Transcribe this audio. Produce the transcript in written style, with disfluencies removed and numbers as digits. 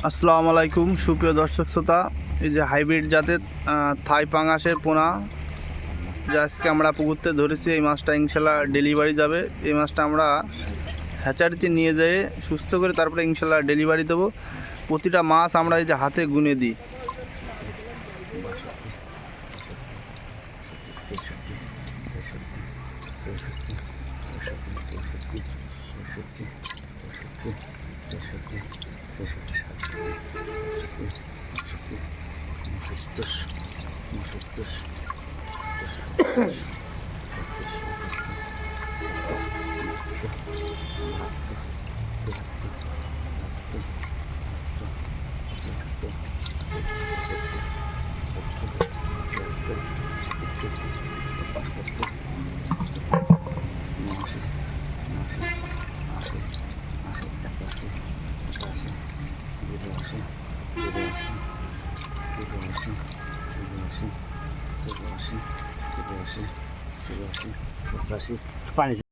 আসসালামু আলাইকুম সুপ্রিয় দর্শক শ্রোতা। এই যে হাইব্রিড জাতের থাই পাঙাশের পোনা যে আজকে আমরা পুকুরতে ধরেছি, এই মাছটা ইনশাল্লাহ ডেলিভারি যাবে। এই মাছটা আমরা হ্যাচারিতে নিয়ে যেয়ে সুস্থ করে তারপরে ইনশাল্লাহ ডেলিভারি দেবো। প্রতিটা মাছ আমরা এই যে হাতে গুনে দিই। পানি